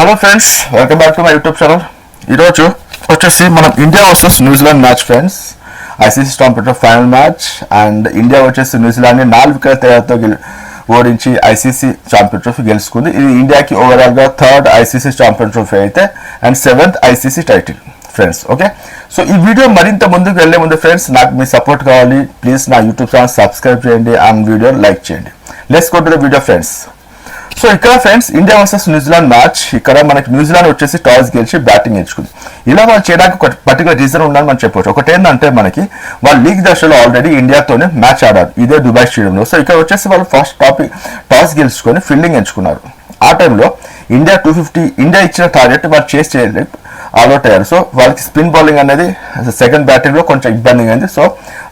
Hello friends, welcome back to my YouTube channel. ఈరోజు వచ్చేసి మనం India versus New Zealand match friends. ICC టాంపిటర్ final match and India వచ్చేసి న్యూజిలాండ్ని 4 వికెట్ల తేడాతో ఓడించి ఐసీసీ ఛాంపియన్ ట్రోఫీ గెలుచుకుంది. ఇది ఇండియాకి ఓవరాల్గా 3rd ఐసీసీ ఛాంపియన్ ట్రోఫీ అయితే and 7th ICC title friends. Okay, so ఈ వీడియో మరింత ముందుకు వెళ్లే ముందు ఫ్రెండ్స్ నాకు మీ సపోర్ట్ కావాలి. ప్లీజ్ నా యూట్యూబ్ ఛానల్ సబ్స్క్రైబ్ చేయండి అండ్ వీడియో లైక్ చేయండి. Let's go to the video friends. So ఇక్కడ friends India versus New Zealand match. ఇక్కడ మనకి న్యూజిలాండ్ వచ్చేసి టాస్ గెలిచి బ్యాటింగ్ ఎంచుకుంది. ఇలా వాళ్ళు చేయడానికి ఒక పర్టికులర్ రీజన్ ఉందని మనం చెప్పవచ్చు. ఒకటి ఏంటంటే మనకి వాళ్ళు లీగ్ దశలో ఆల్రెడీ ఇండియాతోనే మ్యాచ్ ఆడారు ఇదే దుబాయ్ స్టేడియంలో. సో ఇక్కడ వచ్చేసి వాళ్ళు ఫస్ట్ టాస్ గెలుచుకొని ఫీల్డింగ్ ఎంచుకున్నారు. ఆ టైంలో ఇండియా 250 ఇండియా ఇచ్చిన టార్గెట్ వాళ్ళు చేస్ చేయలేదు, ఆల్అౌట్ అయ్యారు. సో వాళ్ళకి స్పిన్ బౌలింగ్ అనేది సెకండ్ బ్యాటింగ్లో కొంచెం ఇబ్బందిగా అయింది. సో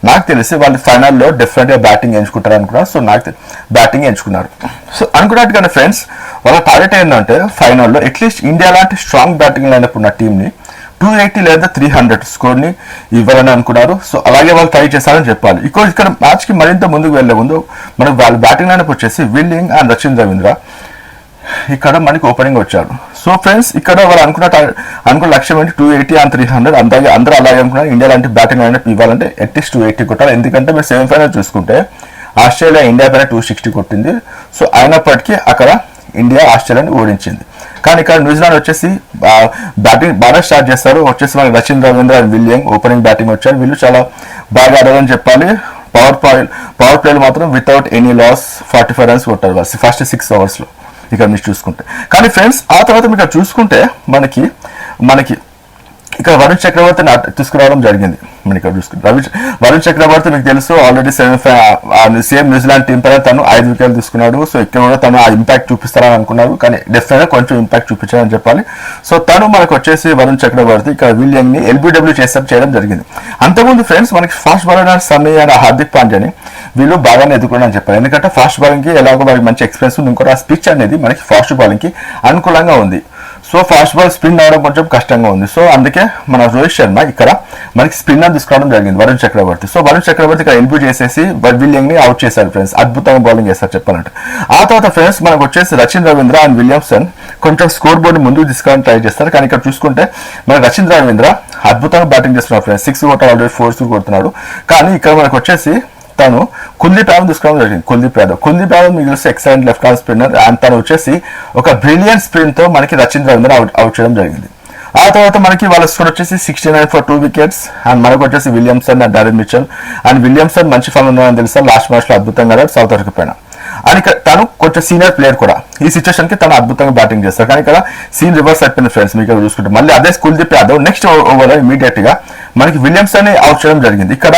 నాకు తెలిసి వాళ్ళు ఫైనల్లో డెఫినెట్గా బ్యాటింగ్ ఎంచుకుంటారు అనుకున్నారు. సో నాకు బ్యాటింగ్ ఎంచుకున్నారు. సో అనుకున్నట్టుగానే ఫ్రెండ్స్ వాళ్ళ టార్గెట్ ఏంటంటే ఫైనల్లో అట్లీస్ట్ ఇండియా లాంటి స్ట్రాంగ్ బ్యాటింగ్ లైనప్ ఉన్న టీంని 280 లేదా 300 స్కోర్ని ఇవ్వాలని అనుకున్నారు. సో అలాగే వాళ్ళు ట్రై చేశారని చెప్పాలి. ఇక్కడ మ్యాచ్కి మరింత ముందుకు వెళ్లే ముందు మనకు వాళ్ళ బ్యాటింగ్ లైనప్ వచ్చేసి విల్లింగ్ అండ్ రచిన్ రవీంద్ర ఇక్కడ మనకి ఓపెనింగ్ వచ్చారు. సో ఫ్రెండ్స్ ఇక్కడ వాళ్ళు అనుకున్న లక్ష్యం ఏంటి 280 అండ్ 300. అందరూ అలాగే అనుకున్నారు. ఇండియా లాంటి బ్యాటింగ్ లైనప్ ఇవ్వాలంటే అట్లీస్ట్ 280 కొట్టాలి. ఎందుకంటే మీరు సెమీఫైనల్ చూసుకుంటే ఆస్ట్రేలియా ఇండియా పైన 260 కొట్టింది. సో అయినప్పటికీ అక్కడ ఇండియా ఆస్ట్రేలియాని ఓడించింది. కానీ ఇక్కడ న్యూజిలాండ్ వచ్చేసి బ్యాటింగ్ బాగా స్టార్ట్ చేస్తారు. వచ్చేసి మనకి Rachin Ravindra and William opening batting వచ్చారు. వీళ్ళు చాలా బాగా ఆడారని చెప్పాలి. పవర్ ప్లేలు మాత్రం వితౌట్ ఎనీ లాస్ 45 రన్స్ కొట్టారు వాళ్ళు ఫస్ట్ 6 ఓవర్స్లో ఇక్కడ మీరు చూసుకుంటే. కానీ ఫ్రెండ్స్ ఆ తర్వాత మీరు ఇక్కడ చూసుకుంటే మనకి ఇక్కడ వరుణ్ చక్రవర్తిని తీసుకురావడం జరిగింది. మనం ఇక్కడ చూసుకుంటే వరుణ్ చక్రవర్తి మీకు తెలుసు ఆల్రెడీ సేమ్ న్యూజిలాండ్ టీం పైన తను 5 వికెట్లు తీసుకున్నాడు. సో ఇక్కడ కూడా తను ఆ ఇంపాక్ట్ చూపిస్తారని అనుకున్నారు. కానీ డెఫినెట్గా కొంచెం ఇంపాక్ట్ చూపించారని చెప్పాలి. సో తను మనకు వచ్చేసి వరుణ్ చక్రవర్తి ఇక్కడ విలియంని ఎల్బిడబ్ల్యూ చేయడం జరిగింది. అంతకుముందు ఫ్రెండ్స్ మనకి fast bowler Sunny and Hardik పాండ్యాని వీళ్ళు బాగానే ఎదుర్కొన్నారని చెప్పారు. ఎందుకంటే ఫాస్ట్ బౌలింగ్కి ఎలాగో మనకి మంచి ఎక్స్పీరియన్స్ ఉంది. ఇంకోటి ఆ స్పిచ్ అనేది మనకి ఫాస్ట్ బౌలింగ్కి అనుకూలంగా ఉంది. సో ఫాస్ట్ బాల్ స్పిన్ అవడం కొంచెం కష్టంగా ఉంది. సో అందుకే మన రోహిత్ శర్మ ఇక్కడ మనకి స్పిన్నర్ తీసుకురావడం జరిగింది వరుణ్ చక్రవర్తి. సో వరుణ్ చక్రవర్తి ఇక్కడ ఎల్బీ చేసేసి విలియంని అవుట్ చేశారు ఫ్రెండ్స్. అద్భుతంగా బౌలింగ్ చేస్తారు చెప్పాలంటే. ఆ తర్వాత ఫ్రెండ్స్ మనకు వచ్చేసి రచిన్ రవీంద్ర అండ్ విలియమ్సన్ కొంచెం స్కోర్ బోర్డు ముందుకు తీసుకోవడానికి ట్రై చేస్తారు. కానీ ఇక్కడ చూసుకుంటే మన రచిన్ రవీంద్ర అద్భుతంగా బ్యాటింగ్ చేస్తున్నారు ఫ్రెండ్స్. 6 కొట్టాడు, ఆల్రెడీ 4 కొడుతున్నాడు. కానీ ఇక్కడ మనకు వచ్చేసి తను కుల్దీప్ యాదవ్ తీసుకోవడం జరిగింది. కుల్దీప్ యాదవ్ మీకు తెలిసి excellent left hand spinner and తను వచ్చేసి ఒక బ్రిలియంట్ స్పిన్ తో మనకి రచిన్ రవీంద్ర అవుట్ చేయడం జరిగింది. ఆ తర్వాత మనకి వాళ్ళ స్కోర్ వచ్చేసి 69 ఫర్ 2 వికెట్స్ అండ్ మనకు వచ్చేసి Williamson and Darren Mitchell. And Williamson మంచి ఫామ్ ఉన్నారని తెలుసా, లాస్ట్ మ్యాచ్ లో అద్భుతంగా ఆడారు సౌత్ ఆఫ్రికా పైన. అండ్ తను కొంచెం సీనియర్ ప్లేయర్ కూడా. ఈ సిచ్యువేషన్ కి తను అద్భుతంగా బ్యాటింగ్ చేస్తారు. కానీ ఇక్కడ సీన్ రివర్స్ అయిపోయింది ఫ్రెండ్స్. మీకు చూసుకుంటే మళ్ళీ అదే Kuldeep Yadav next over immediate గా మనకి విలియమ్సన్ అవుట్ చేయడం జరిగింది. ఇక్కడ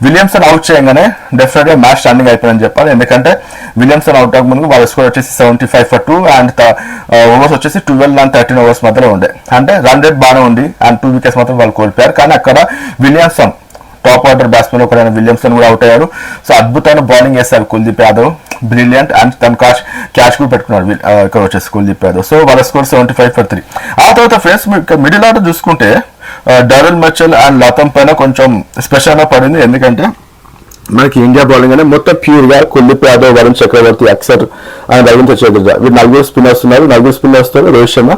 విలియమ్సన్ అవుట్ చేయగానే డెఫినెట్ గా మ్యాచ్ స్టాండింగ్ అయిపోయిందని చెప్పాలి. ఎందుకంటే విలియమ్సన్ అవుట్ అవ్వక ముందు వాళ్ళ స్కోర్ వచ్చేసి 75 ఫర్ 2 అండ్ ఓవర్స్ వచ్చేసి 12 and 13 ఓవర్స్ మధ్యలో ఉండే. అంటే రన్ రేట్ బాగానే ఉంది అండ్ 2 వికెట్స్ మాత్రం వాళ్ళు కోల్పోయారు. కానీ అక్కడ విలియమ్సన్ టాప్ ఆర్డర్ బ్యాట్స్మెన్ ఒకరైన విలియమ్సన్ కూడా అవుట్ అయ్యారు. సో అద్భుతమైన బౌలింగ్ చేస్తారు కుల్దీప్ యాదవ్, బ్రిలియంట్. అండ్ తను క్యాచ్ కూడా పెట్టుకున్నారు ఇక్కడ వచ్చేసి కుల్దీప్ యాదవ్. సో వాళ్ళ స్కోర్ 75 ఫర్ 3. ఆ తర్వాత ఫ్రెండ్స్ మిడిల్ ఆర్డర్ చూసుకుంటే డారెన్ మిచెల్ అండ్ లతం పైన కొంచెం స్పెషల్ గా పడింది. ఎందుకంటే మనకి ఇండియా బౌలింగ్ అనేది మొత్తం ప్యూర్ గా కుల్దీప్ యాదవ్, వరుణ్ చక్రవర్తి, అక్సర్ అండ్ రవీంద్ర చౌదరి వీళ్ళు 4 స్పిన్నర్స్ ఉన్నారు. 4 స్పిన్నర్స్ తో రోహిత్ శర్మ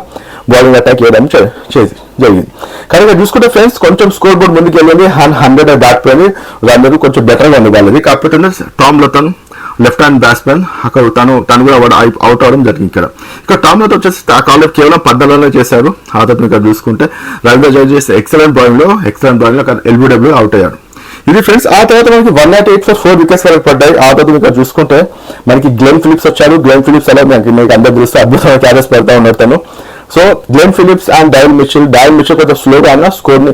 బౌలింగ్ అటాక్ చేయడం జరిగింది. కానీ ఇక్కడ చూసుకుంటే ఫ్రెండ్స్ కొంచెం స్కోర్ బోర్డ్ ముందుకు వెళ్ళింది. 100 దాటిపోయింది. అందరూ కొంచెం బెటర్ గా ఉంది వాళ్ళది. కాకపోతే టామ్ లతన్ లెఫ్ట్ హ్యాండ్ బ్యాట్స్మెన్ అక్కడ తను కూడా అవుట్ అవడం జరిగింది. ఇక్కడ టామ్ లతన్ వచ్చేసి ఆ కాల్లో కేవలం 14 రన్లు చేశారు. ఆ తర్వాత ఇక్కడ చూసుకుంటే రవీంద్ర జడేజా ఎక్సలెంట్ బౌలింగ్ లో ఎల్బిడబ్ల్యూ అవుట్ అయ్యారు. ఇది ఫ్రెండ్స్. ఆ తర్వాత మనకి 108 ఫర్ 4 వికెట్స్ వరకు పడ్డాయి. ఆ తర్వాత ఇక్కడ చూసుకుంటే మనకి గ్లెన్ ఫిలిప్స్ వచ్చారు. గ్లెన్ ఫిలిప్స్ అలా మనకి అందరూ తెలుస్తే అద్భుతమైన క్యాచెస్ పెడతా ఉన్నారు తను. So Glenn Phillips and dial Mitchell కొంచెం స్లోగా అన్న స్కోర్ ని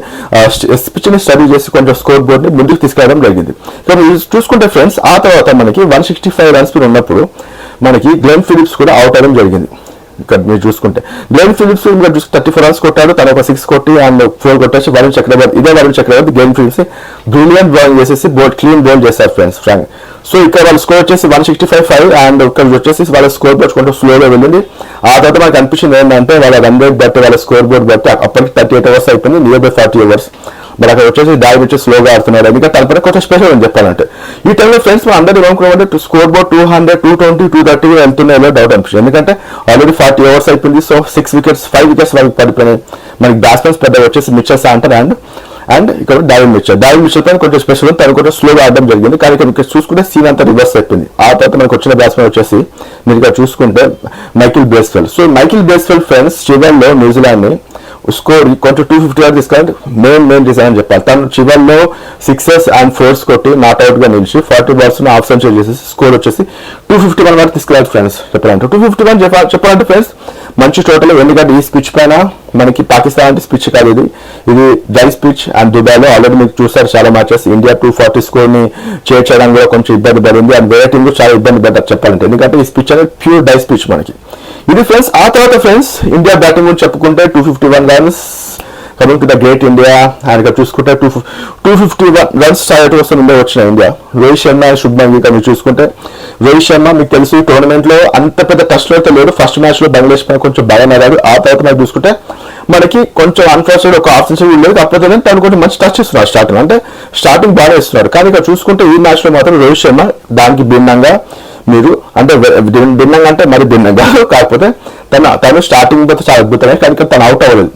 పిచ్ ని స్టడీ చేసి కొంచెం స్కోర్ బోర్డ్ ని ముందుకు తీసుకెళ్ళడం జరిగింది. సో చూసుకుంటే ఫ్రెండ్స్ ఆ తర్వాత మనకి 165 రన్స్ ఉన్నప్పుడు మనకి గ్లెన్ ఫిలిప్స్ కూడా అవుట్ అవ్వడం జరిగింది. ఇక్కడ మీరు చూసుకుంటే గ్లెన్ ఫిలిప్స్ 34 రన్స్ కొట్టాడు. తను ఒక 6 కొట్టి అండ్ 4 కొట్టేసి వరుణ్ చక్రవర్తి గ్లెన్ ఫిలిప్స్ బ్రిలియంట్ బౌలింగ్ చేసేసి క్లీన్ బౌల్ చేస్తారు ఫ్రెండ్స్. సో ఇక్కడ వాళ్ళ స్కోర్ వచ్చేసి 165 అండ్ ఇక్కడ వచ్చేసి వాళ్ళ స్కోర్ బోర్డ్ కొంచెం స్లోగా వెళ్ళింది. ఆ తర్వాత మనకు అనిపించింది ఏంటంటే వాళ్ళ రన్ రేట్ బట్టి వాళ్ళ స్కోర్ బోర్డ్ బట్టి అప్పటికి 38 ఓవర్స్ అయిపోయింది, నియర్ బై 40 ఓవర్స్. మరి అక్కడ వచ్చేసి డావిడ్ వచ్చి స్లోగా ఆడుతున్నాడు, ఎందుకంటే తనపై కొంచెం స్పెషల్ అని చెప్పాలంటే. ఈ టైంలో ఫ్రెండ్స్ మనం అందరూ ఏమనుకున్నామంటే స్కోర్ బోర్డ్ 200, 220, 230 వెళ్తున్నాయో డౌట్ అనిపిస్తుంది, ఎందుకంటే ఆల్రెడీ 40 ఓవర్స్ అయిపోయింది. సో 5 వికెట్స్ వాళ్ళకి పడిపోయినాయి. మనకి బ్యాట్స్మెన్స్ పెద్ద వచ్చేసి మిచెల్ శాంటర్ అండ్ ఇక్కడ డావిడ్ మిచెల్ పైన కొంచెం స్పెషల్, తను కొంచెం స్లోగా ఆడడం జరిగింది. కానీ ఇక్కడ చూసుకుంటే సీన్ అంతా రివర్స్ అయిపోయింది. ఆ తర్వాత మనకు వచ్చిన బ్యాట్స్మెన్ వచ్చేసి మీరు ఇక్కడ చూసుకుంటే Michael Bracewell. So Michael Bracewell friends చివరిలో న్యూజిలాండ్ ని స్కోర్ కొంచెం 250 వరకు తీసుకెళ్ళి మెయిన్ డిజైన్ అని చెప్పాలి. తను చివరిలో 6 and 4 కొట్టి నాట్అవుట్ గా నిలిచి 40 balls హాఫ్ సెంచరీ చేసేసి స్కోర్ వచ్చేసి 251 వరకు తీసుకెళ్ళాలి ఫ్రెండ్స్. చెప్పాలంటే 251 చెప్పాలంటే ఫ్రెండ్స్ మంచి టోటల్, ఎందుకంటే ఈ స్పిచ్ పైన మనకి పాకిస్తాన్ అంటే స్పిచ్ కాదు, ఇది డ్రై స్పిచ్. అండ్ దుబాయ్లో ఆల్రెడీ మీకు చూసారు చాలా మ్యాచెస్, ఇండియా 240 స్కోర్ ని చేర్చడానికి కూడా కొంచెం ఇబ్బంది పడింది. అండ్ వేరే టీం చాలా ఇబ్బంది పడ్డారు చెప్పాలంటే, ఎందుకంటే ఈ స్పిచ్ అనేది ప్యూర్ డ్రై స్పిచ్ మనకి ఇది ఫ్రెండ్స్. ఆ తర్వాత ఫ్రెండ్స్ ఇండియా బ్యాటింగ్ గురించి చెప్పుకుంటే 251 runs coming to the great India. And ఇక్కడ చూసుకుంటే 251 runs టార్గెట్ వస్తుంది ఇండియా వచ్చిన ఇండియా. రోహిత్ శర్మ అండ్ శుభ్మన్ గిల్ మీరు చూసుకుంటే, రోహిత్ శర్మ మీకు తెలుసు టోర్నమెంట్ లో అంత పెద్ద టచ్ లో అయితే లేడు. ఫస్ట్ మ్యాచ్ లో బంగ్లాదేశ్ పైన కొంచెం బాగా ఆడాడు. ఆ తర్వాత మనం చూసుకుంటే మనకి కొంచెం అన్ఫార్చునేట్ ఒక హాఫ్ సెంచరీ లేదు, కాకపోతే తను కొంచెం మంచి టచ్ ఇస్తున్నాడు స్టార్టింగ్, అంటే స్టార్టింగ్ బాగా ఇస్తున్నాడు. కానీ ఇక్కడ చూసుకుంటే ఈ మ్యాచ్ లో మాత్రం రోహిత్ శర్మ దానికి భిన్నంగా మీరు అంటే భిన్నంగా అంటే మరి భిన్నంగా కాకపోతే తను స్టార్టింగ్ తో చాలా అద్భుతమే, కానీ తను అవుట్ అవ్వలేదు.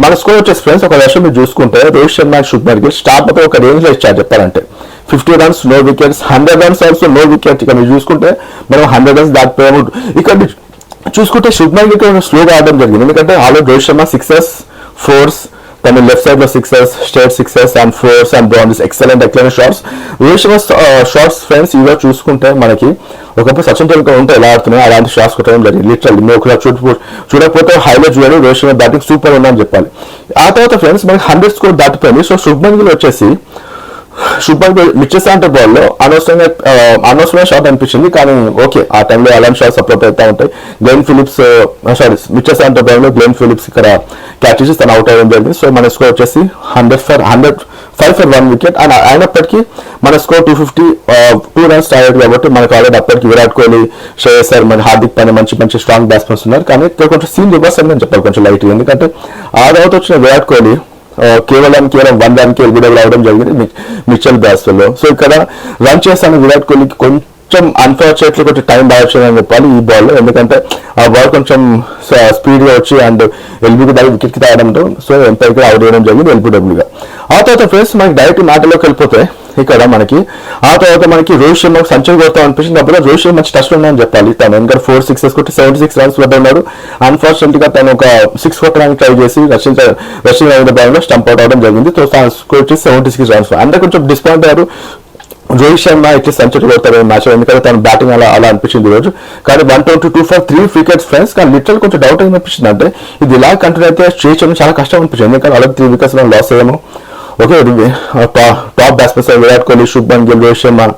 మన స్కోర్ వచ్చేసి ఫ్రెండ్స్ ఒక వర్షం మీరు చూసుకుంటే రోహిత్ శర్మ శుభ్మన్ గిల్ స్టార్ట్ తో ఒక రేంజ్ లో ఇచ్చారు చెప్పాలంటే. 50 runs no wickets, 100 runs also no wicket. ఇక్కడ మీరు చూసుకుంటే మనం 100 runs దాటిపోయాము. ఇక్కడ చూసుకుంటే శుభ్మన్ గిల్ స్లోగా ఆడడం జరిగింది, ఎందుకంటే already Rohit Sharma 6s, 4s, తన లెఫ్ట్ సైడ్ లో 6s, straight 6s and 4s and boundaries excellent shots. Rohit Sharma shots friends ఇవో చూసుకుంటే మనకి ఒకప్పుడు సచిన్ టెండూల్కర్ ఉంటే ఎలా ఆడుతున్నాయో అలాంటి షాట్స్ కొట్టడం జరిగింది లిటరల్లీ. మీరు ఒకసారి చూడకపోతే హైలైట్ చూడండి, రోహిత్ శర్మ బ్యాటింగ్ సూపర్ ఉందని చెప్పాలి. ఆ తర్వాత ఫ్రెండ్స్ మనకి 100 స్కోర్ దాటిపోయింది. సో శుభ్మన్ గిల్ వచ్చేసి మిచెల్ శాంటర్ బాల్ లో అనవసరమైన షాట్ అనిపించింది, కానీ ఓకే ఆ టైంలో అలాంటి షాట్స్ సపోర్ట్ అవుతా ఉంటాయి. Glenn Phillips Mitchell Santner ball లో గ్లెన్ ఫిలిప్స్ ఇక్కడ క్యాచ్ చేసి తను అవుట్ అవ్వడం జరిగింది. సో మన స్కోర్ వచ్చేసి 105 for 1 wicket. అండ్ అయినప్పటికీ మన స్కోర్ 252 runs టార్గెట్ కాబట్టి మనకు ఆల్రెడీ అప్పటికి విరాట్ కోహ్లీ, శ్రేయస్ అయ్యర్, మన హార్దిక్ పాండ్యా మంచి స్ట్రాంగ్ బ్యాట్స్మెన్స్ ఉన్నారు. కానీ ఇక్కడ కొంచెం సీన్ రివర్స్ అని చెప్పాలి కొంచెం లైట్, ఎందుకంటే ఆ తర్వాత వచ్చిన విరాట్ కోహ్లీ కేవలం 1 run కి ఎల్బీడబ్ల్యూ అవడం జరిగింది మిచెల్ బ్యాట్స్మెన్. సో ఇక్కడ రన్ చేస్తాను విరాట్ కోహ్లీకి కొంచెం అన్ఫార్చునేట్లీ కొంచెం టైం బాగా చెప్పాలి ఈ బాల్ లో, ఎందుకంటే ఆ బాల్ కొంచెం స్పీడ్ గా వచ్చి అండ్ ఎల్బీకి దాని వికెట్ కి తాగడంతో సో ఎంపైర్ అవుట్ చేయడం జరిగింది ఎల్బీడబ్ల్యూగా. ఆ తర్వాత ఫ్రెండ్స్ మనకి డైరెక్ట్ మ్యాటర్లోకి వెళ్ళిపోతే ఇక్కడ మనకి ఆ తర్వాత మనకి రోహిత్ శర్మ సెంచరీ కొడతాం అనిపించింది. అప్పుడు రోహిత్ శర్మ మంచి టచ్ ఉన్నాయని చెప్పాలి. తను ఇంకా 4 6s కొట్టి 76 runs వద్ద ఉన్నాడు. అన్ఫార్చునేట్ గా తను ఒక 6 కొట్టడానికి ట్రై చేసి రష్యన్ రవీంద్ర బాల్ లో స్టంప్ అవుట్ అవడం జరిగింది. సో స్కోర్ వచ్చి 76 runs. అంటే కొంచెం డిస్పాయింట్ అయ్యారు రోహిత్ శర్మ అయితే సెంచరీ కొడతారు మ్యాచ్, ఎందుకంటే తన బ్యాటింగ్ అలా అనిపించింది ఈ రోజు. కానీ 122 for 3 wickets ఫ్రెండ్స్. కానీ లిటరల్ కొంచెం డౌట్ అనిపించింది, అంటే ఇది ఇలా కంటిన్యూ అయితే చేయడం చాలా కష్టం అనిపించింది, ఎందుకంటే అలాగే 3 wickets మనం లాస్ అయ్యాము. Okay top batsmen Virat Kohli, Shubman Gill, Rohit Sharma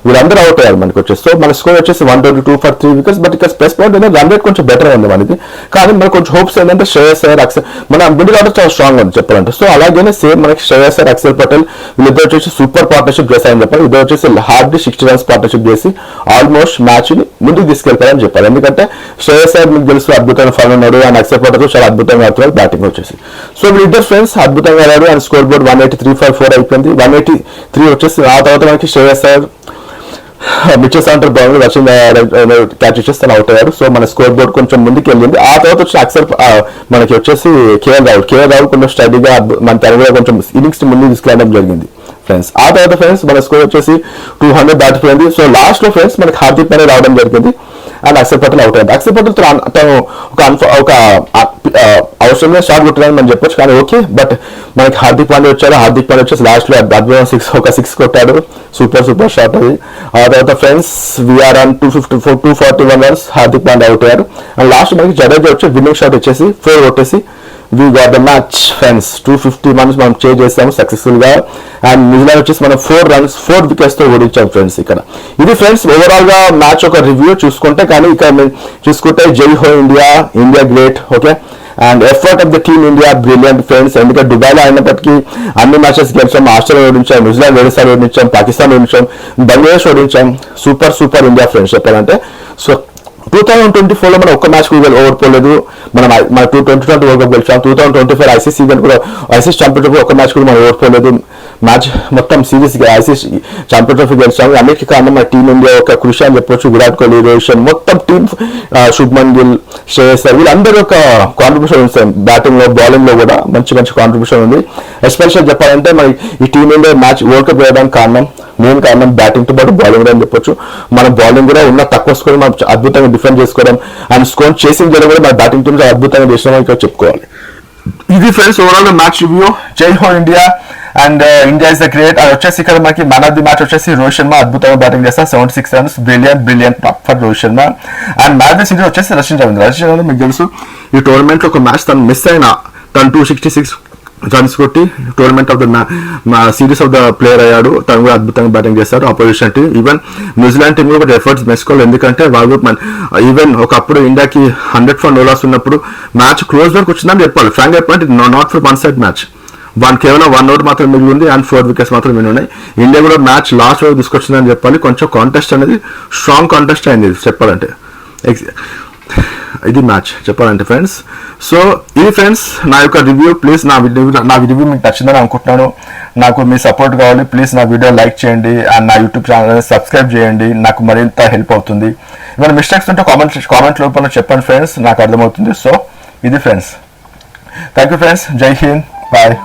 వీళ్ళందరూ అవుట్ అయ్యారు మనకి వచ్చేసి. సో మన స్కోర్ వచ్చేసి 122 for 3 wickets. బట్ ఇక్కడ ప్లస్ పాయింట్ ఏంటంటే రన్ రేట్ కొంచెం బెటర్ ఉంది మనకి, కానీ మనకు కొంచెం హోప్స్ ఏంటంటే శ్రేయస్ అయ్యర్, మన మిడిల్ ఆర్డర్ చాలా స్ట్రాంగ్ ఉంది చెప్పాలంటే. సో అలాగే సేమ్ మనకి శ్రేయస్ అయ్యర్, అక్షర్ పటేల్ వీళ్ళిద్దరు వచ్చేసి సూపర్ పార్ట్నర్షిప్ చేశారని చెప్పాలి. ఇద్దరు వచ్చేసి హార్డ్లీ 60 runs పార్ట్నర్షిప్ చేసి ఆల్మోస్ట్ మ్యాచ్ ని ముందుకు తీసుకెళ్తారని చెప్పాలి, ఎందుకంటే శ్రేయస్ అయ్యర్ మీకు తెలుసు అద్భుతమైన ఫామ్ ఉన్నాడు అండ్ అక్షర్ పటేల్ చాలా అద్భుతంగా ఆడుతున్నారు బ్యాటింగ్ వచ్చేసి. సో వీళ్ళిద్దరు ఫ్రెండ్స్ అద్భుతంగా ఆడారు అండ్ స్కోర్ బోర్డ్ 183 for 4 అయిపోయింది. 183 వచ్చేసి ఆ తర్వాత మనకి Shreyas Iyer Mitchell Santner ball Russian catch చేసి తను అవుట్ అయ్యారు. సో మన స్కోర్ బోర్డ్ కొంచెం ముందుకు వెళ్ళింది. ఆ తర్వాత వచ్చి అక్సర్ మనకి వచ్చేసి కేఎల్ రాహుల్ కొంచెం స్టడీగా మన తెలుగులో కొంచెం ఇన్నింగ్స్ ముందుకు తీసుకెళ్ళడం జరిగింది ఫ్రెండ్స్. ఆ తర్వాత ఫ్రెండ్స్ మన స్కోర్ వచ్చేసి 200 దాటిపోయింది. సో లాస్ట్ లో ఫ్రెండ్స్ మనకి హార్దిక్ పాండ్యా రావడం జరిగింది అండ్ అక్షర్ పటేల్ అవుట్ అయ్యింది. అక్షర్ పటేల్ తను ఒక అవసరమైన షాట్ కొట్టాలని మనం చెప్పొచ్చు, కానీ ఓకే. బట్ మనకి హార్దిక్ పాండ్యా వచ్చేసి లాస్ట్ లో అద్భుతమైన 6 కొట్టాడు, సూపర్ షాట్ అది. ఆ తర్వాత friends we are on 241 runs Hardik Pandya out అయ్యారు. అండ్ లాస్ట్ మనకి జడేజా వచ్చి విన్నింగ్ షాట్ వచ్చేసి 4 కొట్టేసి we got the match friends. 250 runs మనం చేంజ్ చేసాము సక్సెస్ఫుల్ గా. అండ్ న్యూజిలాండ్ వచ్చేసి మనం 4 wickets తో ఓడించాం ఫ్రెండ్స్. ఇక్కడ ఇది ఫ్రెండ్స్ ఓవరాల్ గా మ్యాచ్ ఒక రివ్యూ చూసుకుంటే, కానీ ఇక్కడ చూసుకుంటే జై హో India great, okay. And effort of the team India brilliant friends, ఎందుకంటే దుబాయ్లో అయినప్పటికీ అన్ని మ్యాచెస్ గెలిచాం, ఆస్ట్రేలియా ఓడించాం, న్యూజిలాండ్ 2 సార్లు ఓడించాం, పాకిస్తాన్ ఓడించాం, బంగ్లాదేశ్ ఓడించాం. సూపర్ ఇండియా ఫ్రెండ్స్ చెప్పాలంటే. సో 2024లో మనం ఒక్క మ్యాచ్ కూడా ఓడిపోలేదు. మన 2020 వరల్డ్ కప్ గెలిచాం. 2024 ఐసీసీ కూడా ఐసీసీ ఛాంపియన్ ట్రోఫీ ఒక్క మ్యాచ్ కూడా మనం ఓడిపోలేదు. మ్యాచ్ మొత్తం సిరీస్ ఐసీసీ ఛాంపియన్ ట్రోఫీ గెలిచాము. అన్నిటికీ కారణం మన టీమిండియా యొక్క కృషి అని చెప్పొచ్చు. విరాట్ కోహ్లీ, రోహిత్ శర్మ, మొత్తం టీమ్, శుభ్మన్ గిల్, శ్రేయస్ అయ్యర్ వీళ్ళందరూ ఒక కాంట్రిబ్యూషన్ ఉంది. బ్యాటింగ్ లో, బౌలింగ్ లో కూడా మంచి కాంట్రిబ్యూషన్ ఉంది. ఎస్పెషల్ చెప్పాలంటే మరి ఈ టీమిండియా మ్యాచ్ వరల్డ్ కప్ వేయడానికి మెయిన్ కారణం బ్యాటింగ్ తో పాటు బౌలింగ్ అని చెప్పొచ్చు. మన బౌలింగ్ కూడా ఉన్న తక్కువ స్కోర్ మనం అద్భుతంగా డిఫెండ్ చేసుకోవడం అండ్ స్కోర్ చేసింగ్ చేయడం కూడా మన బ్యాటింగ్ టీమ్ అద్భుతంగా చేసినామని ఇక్కడ చెప్పుకోవాలి. ఇది ఫ్రెండ్స్ ఓవరాల్ మ్యాచ్ రివ్యూ. జై హో India and India is the great. అది వచ్చేసి ఇక్కడ మనకి మ్యాన్ ఆఫ్ ది మ్యాచ్ వచ్చేసి రోహిత్ శర్మ అద్భుతంగా బ్యాటింగ్ చేస్తారు. 76 runs, brilliant for Rohit Sharma. And match the series వచ్చేసి రషీద్ రవీంద్ర మీకు తెలుసు ఈ టోర్నమెంట్ లో ఒక మ్యాచ్ తను మిస్ అయినా తను 266 రన్స్ కొట్టి tournament of the series of the player అయ్యాడు. తను కూడా అద్భుతంగా బ్యాటింగ్ చేశారు opposition team. Even New Zealand team కూడా ఎఫర్ట్స్ మెచ్చుకోవాలి. ఎందుకంటే వాళ్ళు ఈవెన్ ఒకప్పుడు ఇండియాకి 100 for no loss ఉన్నప్పుడు మ్యాచ్ క్లోజ్ వరకు వచ్చిందని చెప్పాలి. ఫ్రాంక్ చెప్పాలంటే not for one side match. కేవలం 1 over మాత్రం మిగిలి ఉంది అండ్ 4 wickets మాత్రం మిగిలి ఉన్నాయి. ఇండియా కూడా మ్యాచ్ లాస్ట్ వరకు తీసుకొచ్చిందని చెప్పాలి. కొంచెం కాంటెస్ట్ అనేది స్ట్రాంగ్ కాంటెస్ట్ అయింది చెప్పాలంటే. ఇది మ్యాచ్ చెప్పాలంటే ఫ్రెండ్స్. సో ఇది ఫ్రెండ్స్ నా యొక్క రివ్యూ. ప్లీజ్ నా రివ్యూ మీకు నచ్చిందని అనుకుంటున్నాను. నాకు మీ సపోర్ట్ కావాలి. ప్లీజ్ నా వీడియో లైక్ చేయండి అండ్ నా యూట్యూబ్ ఛానల్ సబ్స్క్రైబ్ చేయండి. నాకు మరింత హెల్ప్ అవుతుంది. ఏమైనా మిస్టేక్స్ ఉంటే కామెంట్ రూపంలో చెప్పండి ఫ్రెండ్స్, నాకు అర్థమవుతుంది. సో ఇది ఫ్రెండ్స్. Thank you friends. జై హింద్. బాయ్.